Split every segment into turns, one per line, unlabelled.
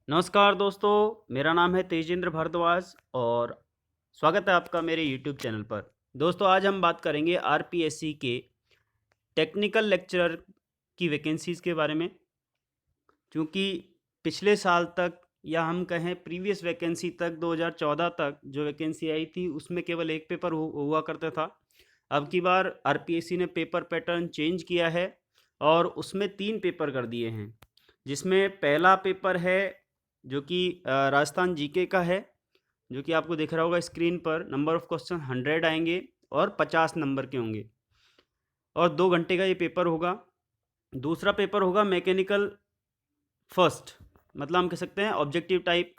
नमस्कार दोस्तों, मेरा नाम है तेजेंद्र भारद्वाज और स्वागत है आपका मेरे यूट्यूब चैनल पर। दोस्तों, आज हम बात करेंगे आरपीएससी के टेक्निकल लेक्चरर की वैकेंसीज़ के बारे में। क्योंकि पिछले साल तक या हम कहें प्रीवियस वैकेंसी तक 2014 तक जो वैकेंसी आई थी उसमें केवल एक पेपर हुआ करता था। अब की बार आरपीएससी ने पेपर पैटर्न चेंज किया है और उसमें 3 पेपर कर दिए हैं, जिसमें पहला पेपर है जो कि राजस्थान जीके का है, जो कि आपको दिख रहा होगा स्क्रीन पर। नंबर ऑफ क्वेश्चन 100 आएंगे और 50 नंबर के होंगे और 2 घंटे का ये पेपर होगा। दूसरा पेपर होगा मैकेनिकल फर्स्ट, मतलब हम कह सकते हैं ऑब्जेक्टिव टाइप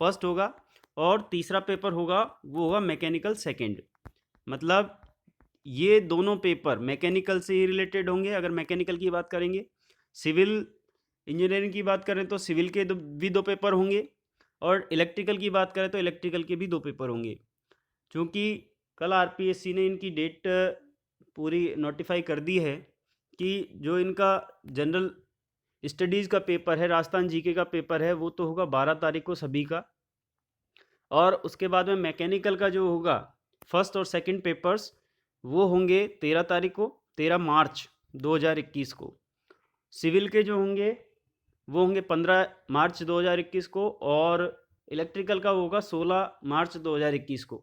फर्स्ट होगा। और तीसरा पेपर होगा वो होगा मैकेनिकल सेकंड। मतलब ये दोनों पेपर मैकेनिकल से ही रिलेटेड होंगे। अगर मैकेनिकल की बात करेंगे, सिविल इंजीनियरिंग की बात करें तो सिविल के भी दो पेपर होंगे और इलेक्ट्रिकल की बात करें तो इलेक्ट्रिकल के भी 2 पेपर होंगे। क्योंकि कल आरपीएससी ने इनकी डेट पूरी नोटिफाई कर दी है कि जो इनका जनरल स्टडीज़ का पेपर है, राजस्थान जीके का पेपर है, वो तो होगा 12 तारीख को सभी का। और उसके बाद में मैकेनिकल का जो होगा फर्स्ट और सेकंड पेपर्स वो होंगे 13 तारीख को, 13 मार्च 2021 को। सिविल के जो होंगे वो होंगे 15 मार्च 2021 को और इलेक्ट्रिकल का होगा 16 मार्च 2021 को।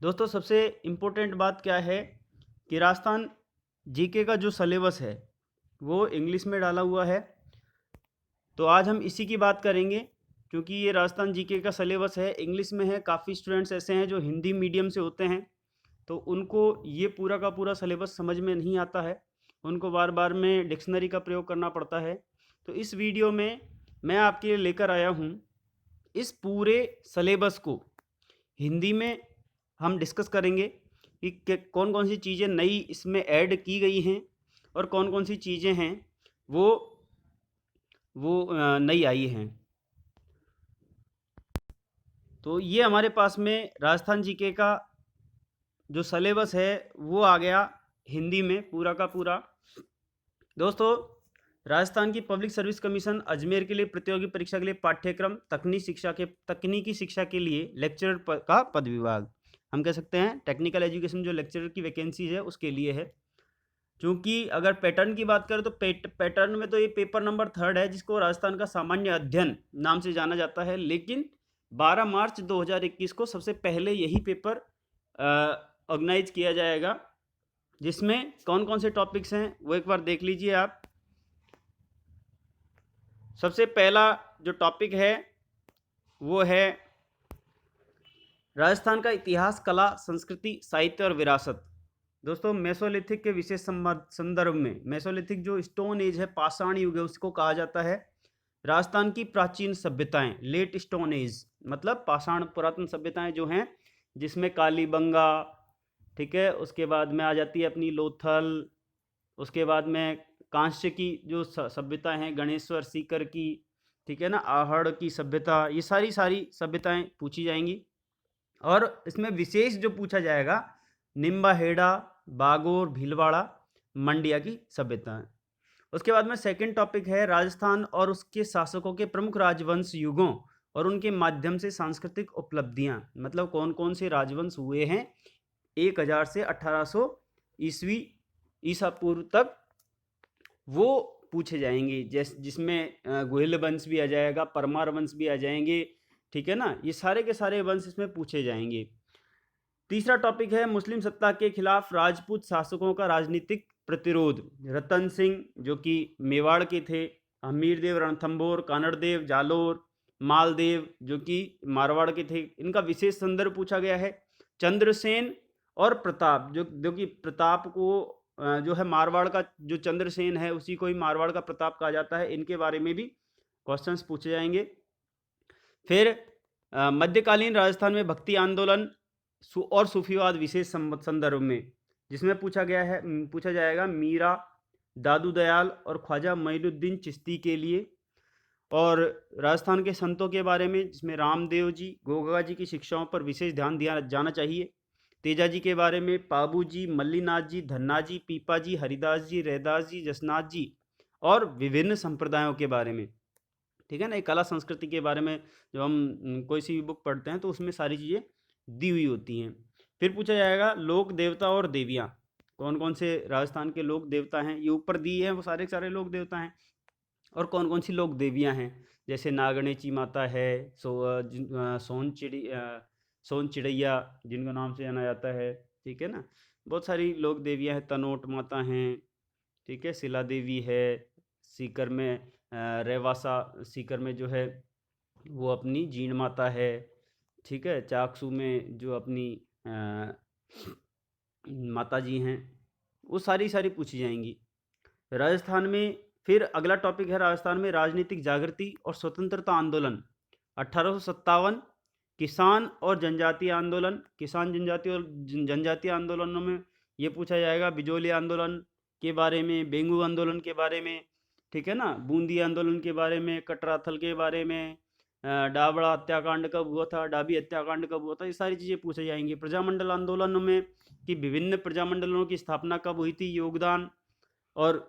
दोस्तों, सबसे इम्पोर्टेंट बात क्या है कि राजस्थान जीके का जो सिलेबस है वो इंग्लिश में डाला हुआ है। तो आज हम इसी की बात करेंगे, क्योंकि ये राजस्थान जीके का सिलेबस है, इंग्लिश में है। काफ़ी स्टूडेंट्स ऐसे हैं जो हिंदी मीडियम से होते हैं, तो उनको ये पूरा का पूरा सिलेबस समझ में नहीं आता है, उनको बार बार में डिक्शनरी का प्रयोग करना पड़ता है। तो इस वीडियो में मैं आपके लिए लेकर आया हूँ इस पूरे सिलेबस को हिंदी में हम डिस्कस करेंगे कि कौन कौन सी चीज़ें नई इसमें ऐड की गई हैं और कौन कौन सी चीज़ें हैं वो नई आई हैं। तो ये हमारे पास में राजस्थान जीके का जो सिलेबस है वो आ गया हिंदी में पूरा का पूरा। दोस्तों, राजस्थान की पब्लिक सर्विस कमीशन अजमेर के लिए प्रतियोगी परीक्षा के लिए पाठ्यक्रम तकनीकी शिक्षा के लिए लेक्चरर का पद विभाग, हम कह सकते हैं टेक्निकल एजुकेशन जो लेक्चरर की वैकेंसी है उसके लिए है। क्योंकि अगर पैटर्न की बात करें तो पैटर्न में तो ये पेपर नंबर 3 है, जिसको राजस्थान का सामान्य अध्ययन नाम से जाना जाता है। लेकिन 12 मार्च 2021 को सबसे पहले यही पेपर ऑर्गेनाइज किया जाएगा, जिसमें कौन कौन से टॉपिक्स हैं वो एक बार देख लीजिए आप। सबसे पहला जो टॉपिक है वो है राजस्थान का इतिहास, कला, संस्कृति, साहित्य और विरासत। दोस्तों, मेसोलिथिक के विशेष संदर्भ में, मेसोलिथिक जो स्टोन एज है, पाषाण युग है, उसको कहा जाता है राजस्थान की प्राचीन सभ्यताएं, लेट स्टोन एज, मतलब पाषाण पुरातन सभ्यताएं जो हैं, जिसमें कालीबंगा, ठीक है, उसके बाद में आ जाती है अपनी लोथल, उसके बाद में कांस्य की जो सभ्यता हैं, गणेश्वर सीकर की, ठीक है ना, आहड़ की सभ्यता, ये सारी सारी सभ्यताएं पूछी जाएंगी। और इसमें विशेष जो पूछा जाएगा निम्बा हेड़ा, बागोर, भीलवाड़ा, मंडिया की सभ्यताएं। उसके बाद में सेकंड टॉपिक है राजस्थान और उसके शासकों के प्रमुख राजवंश युगों और उनके माध्यम से सांस्कृतिक उपलब्धियां, मतलब कौन कौन से राजवंश हुए हैं 1000 से 1800 ईस्वी ईसा पूर्व तक, वो पूछे जाएंगे। जिसमें गोहिल वंश भी आ जाएगा, परमार वंश भी आ जाएंगे, ठीक है ना, ये सारे के सारे वंश इसमें पूछे जाएंगे। तीसरा टॉपिक है मुस्लिम सत्ता के खिलाफ राजपूत शासकों का राजनीतिक प्रतिरोध। रतन सिंह जो कि मेवाड़ के थे, हमीरदेव रणथंभौर, कानड़देव जालोर, मालदेव जो कि मारवाड़ के थे, इनका विशेष संदर्भ पूछा गया है। चंद्रसेन और प्रताप जो कि प्रताप को जो है मारवाड़ का जो चंद्रसेन है उसी को ही मारवाड़ का प्रताप कहा जाता है, इनके बारे में भी क्वेश्चंस पूछे जाएंगे। फिर मध्यकालीन राजस्थान में भक्ति आंदोलन और सूफीवाद विशेष संदर्भ में, जिसमें पूछा जाएगा मीरा, दादू दयाल और ख्वाजा मोइनुद्दीन चिश्ती के लिए। और राजस्थान के संतों के बारे में, जिसमें रामदेव जी, गोगा जी की शिक्षाओं पर विशेष ध्यान दिया जाना चाहिए। तेजा जी के बारे में पाबू जी, मल्लीनाथ जी, धन्ना जी, पीपा जी, हरिदास जी, रैदास जी, जसनाथ जी और विभिन्न संप्रदायों के बारे में, ठीक है ना। एक कला संस्कृति के बारे में जब हम कोई सी भी बुक पढ़ते हैं तो उसमें सारी चीज़ें दी हुई होती हैं। फिर पूछा जाएगा लोक देवता और देवियाँ, कौन कौन से राजस्थान के लोक देवता हैं, ये ऊपर दिए हैं वो सारे के सारे लोक देवता हैं। और कौन कौन सी लोक देवियाँ हैं, जैसे नागणेची माता है, सोन चिड़ैया जिनका नाम से जाना जाता है, ठीक है ना। बहुत सारी लोक देवियाँ हैं, तनोट माता हैं, ठीक है, शिला देवी है, सीकर में रेवासा सीकर में जो है वो अपनी जीण माता है, ठीक है। चाकसू में जो अपनी माता जी हैं, वो सारी सारी पूछी जाएंगी। राजस्थान में फिर अगला टॉपिक है राजस्थान में राजनीतिक जागृति और स्वतंत्रता आंदोलन 1857, किसान और जनजातीय आंदोलन, किसान जनजातीय और जनजातीय आंदोलनों में ये पूछा जाएगा, बिजोली आंदोलन के बारे में, बेंगू आंदोलन के बारे में, ठीक है ना, बूंदी आंदोलन के बारे में, कटराथल के बारे में, डाबड़ा हत्याकांड कब हुआ था, डाबी हत्याकांड कब हुआ था, ये सारी चीज़ें पूछी जाएंगी। प्रजामंडल आंदोलन में कि विभिन्न प्रजामंडलों की स्थापना कब हुई थी, योगदान। और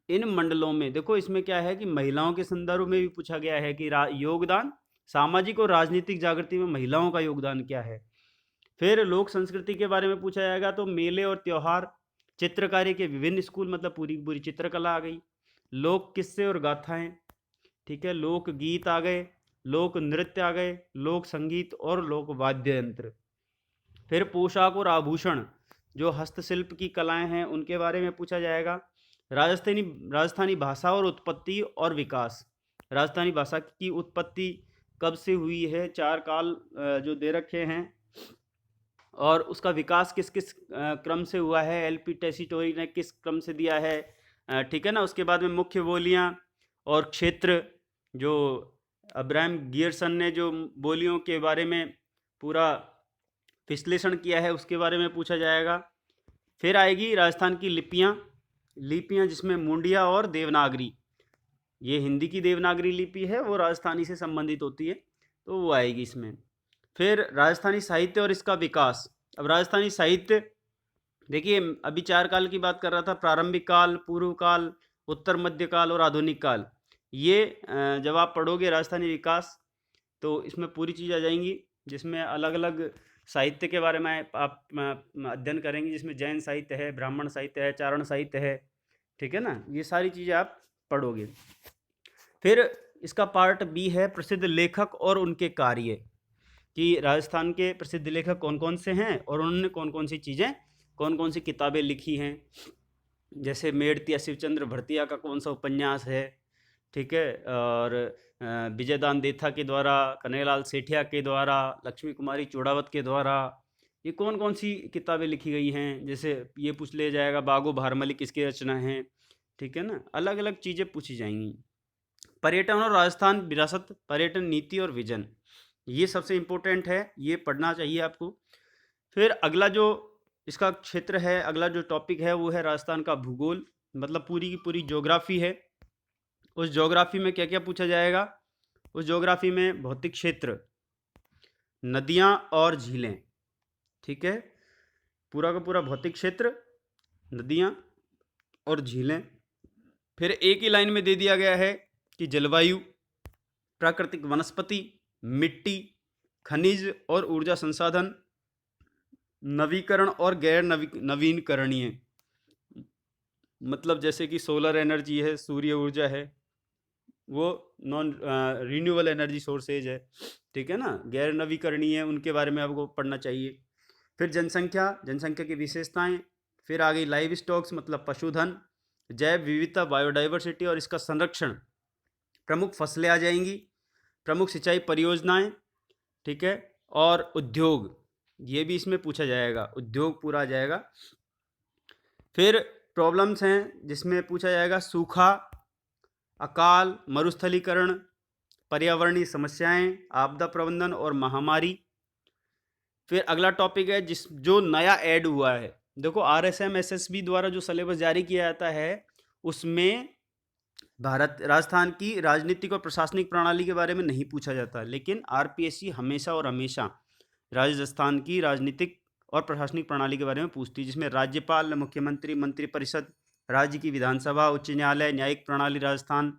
इन मंडलों में देखो इसमें क्या है कि महिलाओं के संदर्भ में भी पूछा गया है कि योगदान, सामाजिक और राजनीतिक जागृति में महिलाओं का योगदान क्या है। फिर लोक संस्कृति के बारे में पूछा जाएगा तो मेले और त्योहार, चित्रकारी के विभिन्न स्कूल, मतलब पूरी पूरी चित्रकला आ गई, लोक किस्से और गाथाएं, ठीक है, लोक गीत आ गए, लोक नृत्य आ गए, लोक संगीत और लोक वाद्य यंत्र। फिर पोशाक और आभूषण, जो हस्तशिल्प की कलाएं हैं उनके बारे में पूछा जाएगा। राजस्थानी राजस्थानी भाषा और उत्पत्ति और विकास, राजस्थानी भाषा की उत्पत्ति कब से हुई है, 4 काल जो दे रखे हैं, और उसका विकास किस किस क्रम से हुआ है, एलपी टेसीटोरी ने किस क्रम से दिया है, ठीक है ना। उसके बाद में मुख्य बोलियां और क्षेत्र, जो अब्राहम गियरसन ने जो बोलियों के बारे में पूरा विश्लेषण किया है उसके बारे में पूछा जाएगा। फिर आएगी राजस्थान की लिपियाँ जिसमें मुंडिया और देवनागरी, ये हिंदी की देवनागरी लिपि है, वो राजस्थानी से संबंधित होती है, तो वो आएगी इसमें। फिर राजस्थानी साहित्य और इसका विकास। अब राजस्थानी साहित्य देखिए, अभी 4 काल की बात कर रहा था, प्रारंभिक काल, पूर्व काल, उत्तर मध्य काल और आधुनिक काल। ये जब आप पढ़ोगे राजस्थानी विकास तो इसमें पूरी चीज़ आ जाएंगी, जिसमें अलग अलग साहित्य के बारे में आप अध्ययन करेंगे, जिसमें जैन साहित्य है, ब्राह्मण साहित्य है, चारण साहित्य है, ठीक है ना, ये सारी चीज़ें आप पढ़ोगे। फिर इसका पार्ट बी है प्रसिद्ध लेखक और उनके कार्य, कि राजस्थान के प्रसिद्ध लेखक कौन कौन से हैं और उन्होंने कौन कौन सी चीज़ें, कौन कौन सी किताबें लिखी हैं। जैसे मेड़तिया शिवचंद्र भरतिया का कौन सा उपन्यास है, ठीक है, और विजयदान देथा के द्वारा, कन्हैयालाल सेठिया के द्वारा, लक्ष्मी कुमारी चूड़ावत के द्वारा, ये कौन कौन सी किताबें लिखी गई हैं। जैसे ये पूछ लिया जाएगा बागो भारमली किसकी रचना है, ठीक है ना, अलग अलग चीज़ें पूछी जाएंगी। पर्यटन और राजस्थान विरासत, पर्यटन नीति और विजन, ये सबसे इम्पोर्टेंट है, ये पढ़ना चाहिए आपको। फिर अगला जो इसका क्षेत्र है, अगला जो टॉपिक है वो है राजस्थान का भूगोल, मतलब पूरी की पूरी ज्योग्राफी है। उस ज्योग्राफी में क्या क्या पूछा जाएगा, उस ज्योग्राफी में भौतिक क्षेत्र, नदियाँ और झीलें, ठीक है, पूरा का पूरा भौतिक क्षेत्र, नदियाँ और झीलें। फिर एक ही लाइन में दे दिया गया है कि जलवायु, प्राकृतिक वनस्पति, मिट्टी, खनिज और ऊर्जा संसाधन, नवीकरण और गैर नवीनकरणीय, मतलब जैसे कि सोलर एनर्जी है, सूर्य ऊर्जा है, वो नॉन रिन्यूएबल एनर्जी सोर्सेज है, ठीक है ना, गैर नवीकरणीय है, उनके बारे में आपको पढ़ना चाहिए। फिर जनसंख्या, जनसंख्या की विशेषताएं, फिर आ गई लाइव स्टॉक्स मतलब पशुधन, जैव विविधता बायोडाइवर्सिटी और इसका संरक्षण, प्रमुख फसलें आ जाएंगी, प्रमुख सिंचाई परियोजनाएं, ठीक है, और उद्योग, ये भी इसमें पूछा जाएगा, उद्योग पूरा आ जाएगा। फिर प्रॉब्लम्स हैं जिसमें पूछा जाएगा सूखा, अकाल, मरुस्थलीकरण, पर्यावरणीय समस्याएं, आपदा प्रबंधन और महामारी। फिर अगला टॉपिक है जो नया ऐड हुआ है, देखो RSM SSB द्वारा जो सिलेबस जारी किया जाता है उसमें राजस्थान की राजनीतिक और प्रशासनिक प्रणाली के बारे में नहीं पूछा जाता, लेकिन RPSC हमेशा और हमेशा राजस्थान की राजनीतिक और प्रशासनिक प्रणाली के बारे में पूछती है, जिसमें राज्यपाल, मुख्यमंत्री, मंत्रिपरिषद, राज्य की विधानसभा, उच्च न्यायालय, न्यायिक प्रणाली राजस्थान,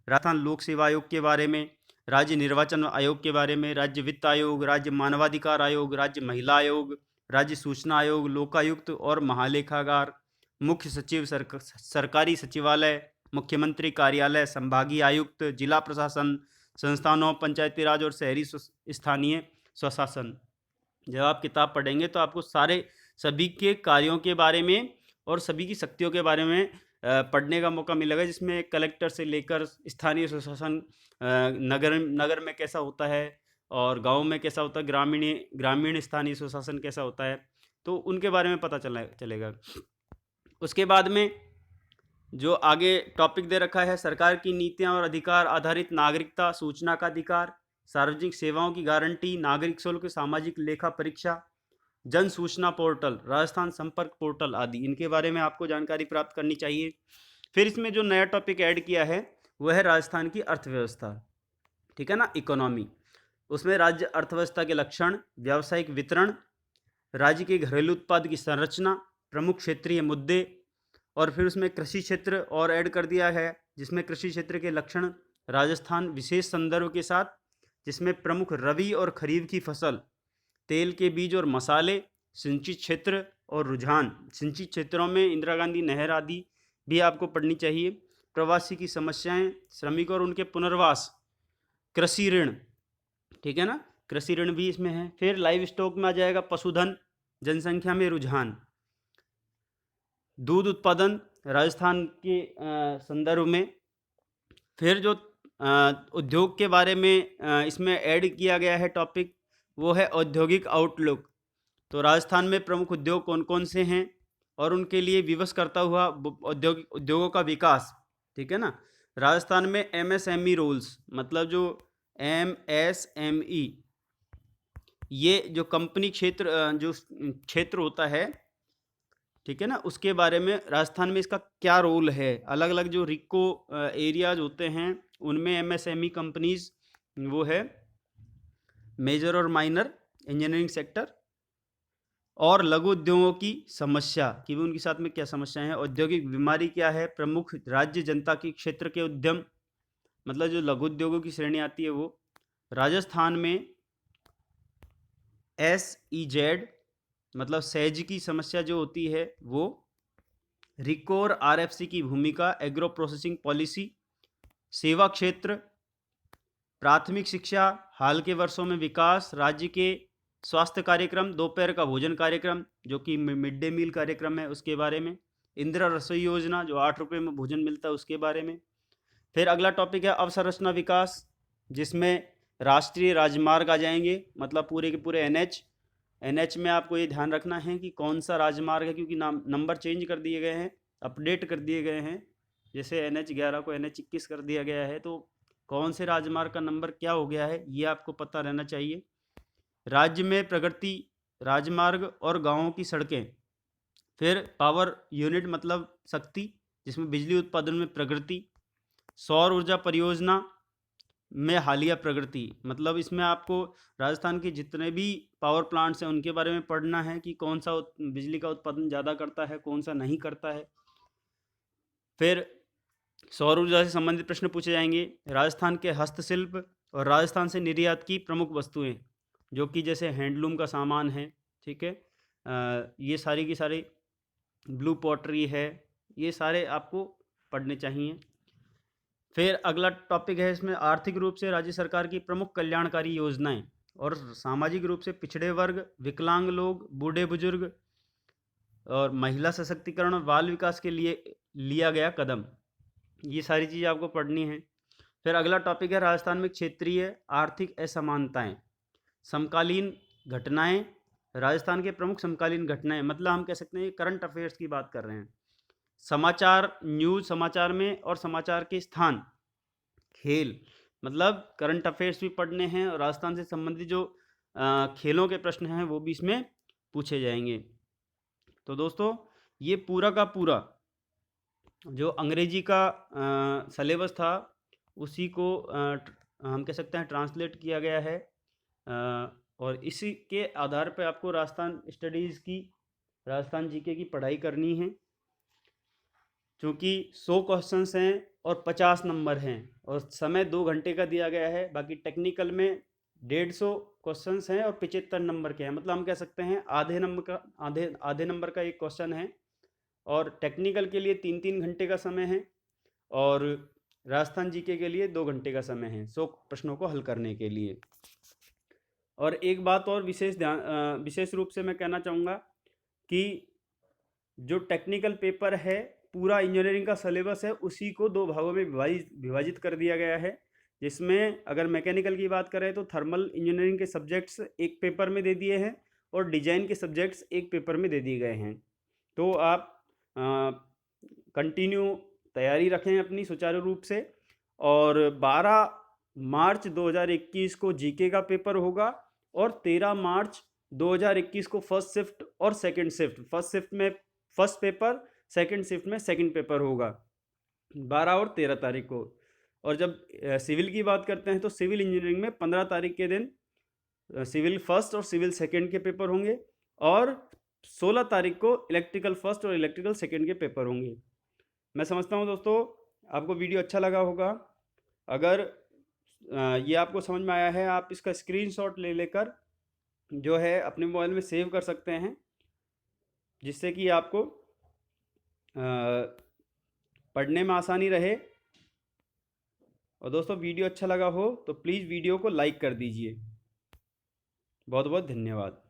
राजस्थान लोक सेवा आयोग के बारे में, राज्य निर्वाचन आयोग के बारे में, राज्य वित्त आयोग, राज्य मानवाधिकार आयोग, राज्य महिला आयोग, राज्य सूचना आयोग, लोकायुक्त और महालेखागार, मुख्य सचिव, सरकारी सचिवालय, मुख्यमंत्री कार्यालय, संभागीय आयुक्त, जिला प्रशासन, संस्थानों, पंचायती राज और शहरी स्थानीय स्वशासन। जब आप किताब पढ़ेंगे तो आपको सारे सभी के कार्यों के बारे में और सभी की शक्तियों के बारे में पढ़ने का मौका मिलेगा, जिसमें कलेक्टर से लेकर स्थानीय स्वशासन, नगर में कैसा होता है और गांव में कैसा होता है, ग्रामीण स्थानीय स्वशासन कैसा होता है, तो उनके बारे में पता चलेगा। उसके बाद में जो आगे टॉपिक दे रखा है, सरकार की नीतियां और अधिकार आधारित नागरिकता, सूचना का अधिकार, सार्वजनिक सेवाओं की गारंटी, नागरिक शुल्क, सामाजिक लेखा परीक्षा, जन सूचना पोर्टल, राजस्थान संपर्क पोर्टल आदि, इनके बारे में आपको जानकारी प्राप्त करनी चाहिए। फिर इसमें जो नया टॉपिक ऐड किया है वह है राजस्थान की अर्थव्यवस्था, ठीक है ना, इकोनॉमी। उसमें राज्य अर्थव्यवस्था के लक्षण, व्यावसायिक वितरण, राज्य के घरेलू उत्पाद की संरचना, प्रमुख क्षेत्रीय मुद्दे, और फिर उसमें कृषि क्षेत्र और ऐड कर दिया है, जिसमें कृषि क्षेत्र के लक्षण राजस्थान विशेष संदर्भ के साथ, जिसमें प्रमुख रबी और खरीफ की फसल, तेल के बीज और मसाले, सिंचित क्षेत्र और रुझान, सिंचित क्षेत्रों में इंदिरा गांधी नहर आदि भी आपको पढ़नी चाहिए, प्रवासी की समस्याएं, श्रमिक और उनके पुनर्वास, कृषि ऋण, ठीक है ना, कृषि ऋण भी इसमें है। फिर लाइव स्टॉक में आ जाएगा पशुधन, जनसंख्या में रुझान, दूध उत्पादन राजस्थान के संदर्भ में। फिर जो उद्योग के बारे में इसमें ऐड किया गया है टॉपिक, वो है औद्योगिक आउटलुक। तो राजस्थान में प्रमुख उद्योग कौन कौन से हैं और उनके लिए विवश करता हुआ उद्योगों का विकास, ठीक है ना। राजस्थान में MSME रूल्स, मतलब जो MSME, ये जो कंपनी क्षेत्र, जो क्षेत्र होता है, ठीक है ना, उसके बारे में राजस्थान में इसका क्या रोल है। अलग अलग जो रिको एरियाज होते हैं उनमें MSME कंपनीज वो है मेजर और माइनर इंजीनियरिंग सेक्टर, और लघु उद्योगों की समस्या कि वो उनके साथ में क्या समस्याएं हैं, औद्योगिक बीमारी क्या है, प्रमुख राज्य जनता की क्षेत्र के उद्यम, मतलब जो लघु उद्योगों की श्रेणी आती है वो। राजस्थान में SEZ, मतलब सहज की समस्या जो होती है वो, रिको और RFC की भूमिका, एग्रो प्रोसेसिंग पॉलिसी, सेवा क्षेत्र, प्राथमिक शिक्षा, हाल के वर्षों में विकास, राज्य के स्वास्थ्य कार्यक्रम, दोपहर का भोजन कार्यक्रम जो कि मिड डे मील कार्यक्रम है उसके बारे में, इंदिरा रसोई योजना जो 8 रुपये में भोजन मिलता है उसके बारे में। फिर अगला टॉपिक है अवसंरचना विकास, जिसमें राष्ट्रीय राजमार्ग आ जाएंगे, मतलब पूरे के पूरे NH में आपको ये ध्यान रखना है कि कौन सा राजमार्ग है, क्योंकि नंबर चेंज कर दिए गए हैं, अपडेट कर दिए गए हैं। जैसे NH11 को NH21 कर दिया गया है, तो कौन से राजमार्ग का नंबर क्या हो गया है ये आपको पता रहना चाहिए। राज्य में प्रगति, राजमार्ग और गांवों की सड़कें। फिर पावर यूनिट मतलब शक्ति, जिसमें बिजली उत्पादन में प्रगति, सौर ऊर्जा परियोजना में हालिया प्रगति, मतलब इसमें आपको राजस्थान के जितने भी पावर प्लांट्स हैं उनके बारे में पढ़ना है कि कौन सा बिजली का उत्पादन ज़्यादा करता है, कौन सा नहीं करता है। फिर सौर ऊर्जा से संबंधित प्रश्न पूछे जाएंगे, राजस्थान के हस्तशिल्प और राजस्थान से निर्यात की प्रमुख वस्तुएं, जो कि जैसे हैंडलूम का सामान है, ठीक है, ये सारी की सारी, ब्लू पॉटरी है, ये सारे आपको पढ़ने चाहिए। फिर अगला टॉपिक है इसमें आर्थिक रूप से राज्य सरकार की प्रमुख कल्याणकारी योजनाएं और सामाजिक रूप से पिछड़े वर्ग, विकलांग लोग, बूढ़े बुजुर्ग और महिला सशक्तिकरण और बाल विकास के लिए लिया गया कदम, ये सारी चीज़ें आपको पढ़नी है। फिर अगला टॉपिक है राजस्थान में क्षेत्रीय आर्थिक असमानताएं, समकालीन घटनाएं, राजस्थान के प्रमुख समकालीन घटनाएं, मतलब हम कह सकते हैं करंट अफेयर्स की बात कर रहे हैं। समाचार, न्यूज़ समाचार में, और समाचार के स्थान, खेल, मतलब करंट अफेयर्स भी पढ़ने हैं और राजस्थान से संबंधित जो खेलों के प्रश्न हैं वो भी इसमें पूछे जाएंगे। तो दोस्तों ये पूरा का पूरा जो अंग्रेजी का सिलेबस था उसी को हम कह सकते हैं ट्रांसलेट किया गया है, और इसी के आधार पर आपको राजस्थान स्टडीज़ की, राजस्थान जीके की पढ़ाई करनी है। चूँकि 100 क्वेश्चंस हैं और 50 नंबर हैं और समय 2 घंटे का दिया गया है। बाकी टेक्निकल में 150 क्वेश्चंस हैं और 75 नंबर के हैं, मतलब हम कह सकते हैं आधे नंबर का एक क्वेश्चन है। और टेक्निकल के लिए 3-3 घंटे का समय है और राजस्थान जीके के लिए 2 घंटे का समय है 100 प्रश्नों को हल करने के लिए। और एक बात और विशेष रूप से मैं कहना चाहूँगा कि जो टेक्निकल पेपर है, पूरा इंजीनियरिंग का सिलेबस है, उसी को 2 भागों में विभाजित कर दिया गया है। जिसमें अगर मैकेनिकल की बात करें तो थर्मल इंजीनियरिंग के सब्जेक्ट्स एक पेपर में दे दिए हैं और डिजाइन के सब्जेक्ट्स एक पेपर में दे दिए गए हैं। तो आप कंटिन्यू तैयारी रखें अपनी सुचारू रूप से। और 12 मार्च 2021 को जीके का पेपर होगा और 13 मार्च 2021 को फर्स्ट शिफ्ट और सेकंड शिफ्ट, फर्स्ट शिफ्ट में फर्स्ट पेपर, सेकंड शिफ्ट में सेकंड पेपर होगा 12 और 13 तारीख को। और जब सिविल की बात करते हैं तो सिविल इंजीनियरिंग में 15 तारीख के दिन सिविल फर्स्ट और सिविल सेकंड के पेपर होंगे और 16 तारीख को इलेक्ट्रिकल फर्स्ट और इलेक्ट्रिकल सेकंड के पेपर होंगे। मैं समझता हूँ दोस्तों आपको वीडियो अच्छा लगा होगा। अगर ये आपको समझ में आया है, आप इसका स्क्रीनशॉट ले लेकर जो है अपने मोबाइल में सेव कर सकते हैं, जिससे कि आपको पढ़ने में आसानी रहे। और दोस्तों वीडियो अच्छा लगा हो तो प्लीज़ वीडियो को लाइक कर दीजिए। बहुत बहुत धन्यवाद।